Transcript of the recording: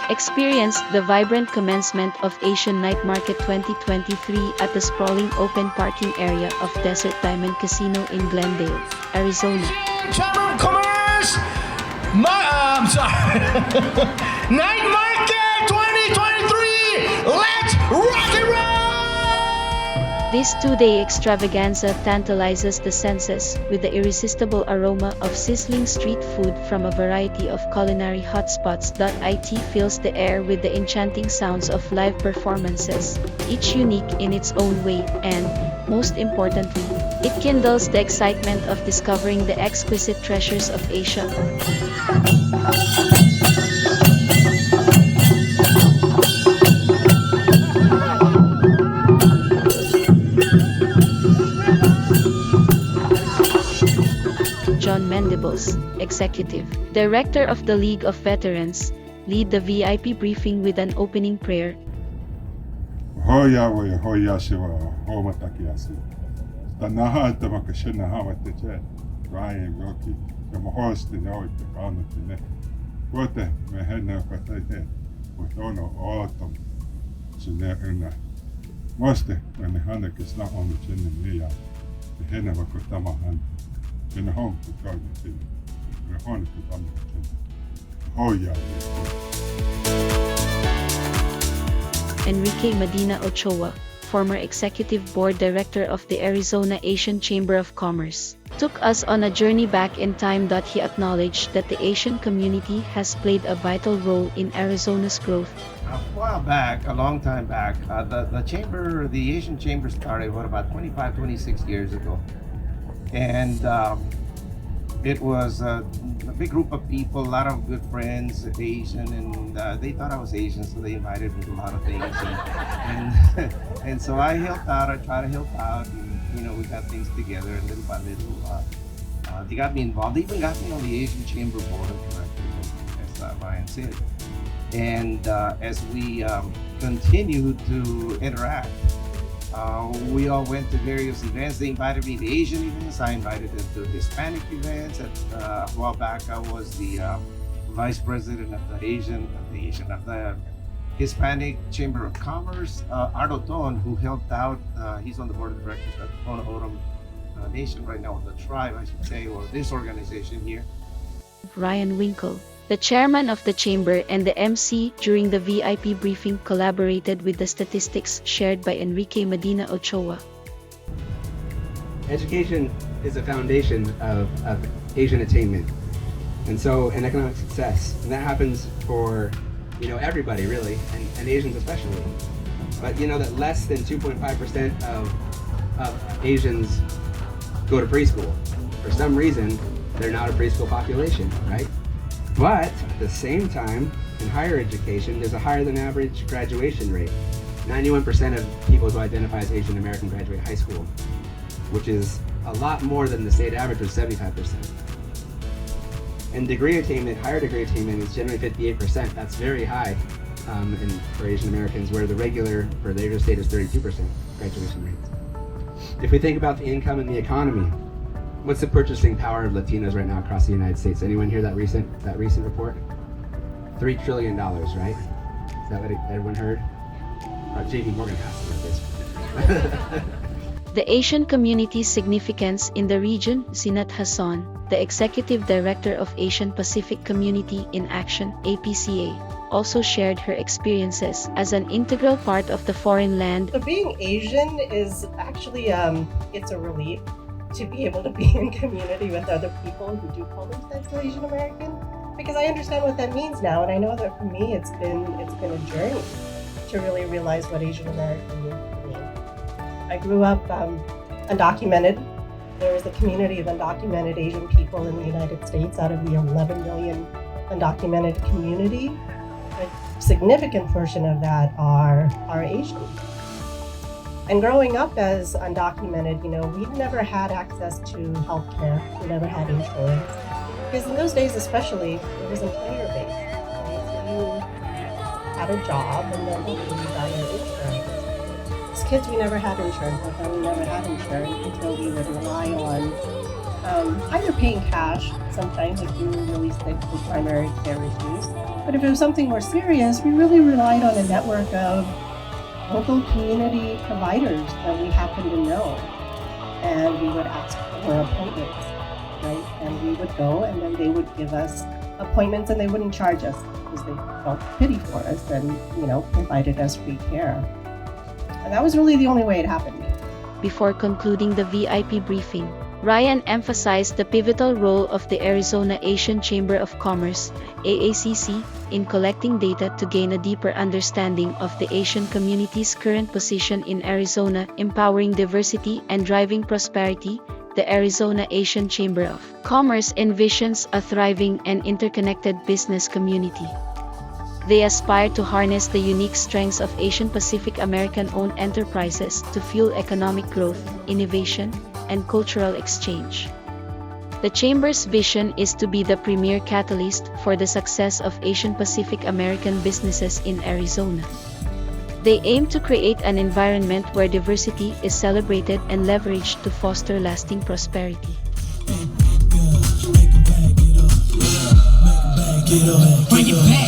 Experience the vibrant commencement of Asian Night Market 2023 at the sprawling open parking area of Desert Diamond Casino in Glendale, Arizona. Chamber of Commerce, I'm sorry, Night Market 2023, let's rock and roll! This two-day extravaganza tantalizes the senses with the irresistible aroma of sizzling street food from a variety of culinary hotspots. It fills the air with the enchanting sounds of live performances, each unique in its own way, and, most importantly, it kindles the excitement of discovering the exquisite treasures of Asia. John Mendibles, Executive Director of the League of Veterans, lead the VIP briefing with an opening prayer. Hoya hoya shiwa homa takiasi. Tanaha tamakashina hawatache. Ryan Rocky. The host in the ground of the Quote mehena patate. Otono autumn. Sunna. Most when the Hanak is not on the chin and Mia. The henna wakotamahan. In the home to go to the home to come to Hoya. Enrique Medina Ochoa, former Executive Board Director of the Arizona Asian Chamber of Commerce, took us on a journey back in time. He acknowledged that the Asian community has played a vital role in Arizona's growth. A while back, a long time back, the Asian Chamber started, about 25, 26 years ago. And it was a big group of people, a lot of good friends, Asian, and they thought I was Asian, so they invited me to a lot of things. And so I helped out, I tried to help out, and we got things together, and little by little, they got me involved. They even got me on the Asian Chamber Board of Directors, as Ryan said. And as we continued to interact, we all went to various events. They invited me to Asian events. I invited them to Hispanic events. A while back, I was the vice president of the Hispanic Chamber of Commerce. Ardo Ton, who helped out, he's on the board of directors of the Kona Oram Nation right now, the tribe, I should say, or this organization here. Ryan Winkle, the chairman of the chamber and the emcee during the VIP briefing, collaborated with the statistics shared by Enrique Medina Ochoa. Education is a foundation of Asian attainment, and economic success, and that happens for everybody really, and Asians especially. But that less than 2.5% of Asians go to preschool. For some reason, they're not a preschool population, right? But at the same time, in higher education, there's a higher than average graduation rate. 91% of people who identify as Asian American graduate high school, which is a lot more than the state average of 75%. And degree attainment, higher degree attainment is generally 58%. That's very high for Asian Americans, where the regular state is 32% graduation rates. If we think about the income and the economy, what's the purchasing power of Latinos right now across the United States? Anyone hear that recent report? $3 trillion, right? Is that what everyone heard? JP Morgan has to know this. The Asian community's significance in the region. Zeenat Hasan, the Executive Director of Asian Pacific Community in Action, APCA, also shared her experiences as an integral part of the foreign land. So being Asian is actually, it's a relief to be able to be in community with other people who do call themselves Asian American, because I understand what that means now, and I know that for me it's been a journey to really realize what Asian American means to me. I grew up undocumented. There was a community of undocumented Asian people in the United States. Out of the 11 million undocumented community, a significant portion of that are Asian. And growing up as undocumented, we never had access to healthcare. We never had insurance. Because in those days especially, it was employer-based. Right? So you had a job and then you got your insurance. As kids, we never had insurance. My family never had insurance until we would rely on either paying cash, sometimes if we were really sick with primary care issues. But if it was something more serious, we really relied on a network of local community providers that we happened to know. And we would ask for appointments, right? And we would go, and then they would give us appointments, and they wouldn't charge us because they felt pity for us and, provided us free care. And that was really the only way it happened. Before concluding the VIP briefing, Ryan emphasized the pivotal role of the Arizona Asian Chamber of Commerce, AACC, in collecting data to gain a deeper understanding of the Asian community's current position in Arizona, empowering diversity and driving prosperity. The Arizona Asian Chamber of Commerce envisions a thriving and interconnected business community. They aspire to harness the unique strengths of Asian Pacific American-owned enterprises to fuel economic growth, innovation, and cultural exchange. The Chamber's vision is to be the premier catalyst for the success of Asian Pacific American businesses in Arizona. They aim to create an environment where diversity is celebrated and leveraged to foster lasting prosperity. Bring it back.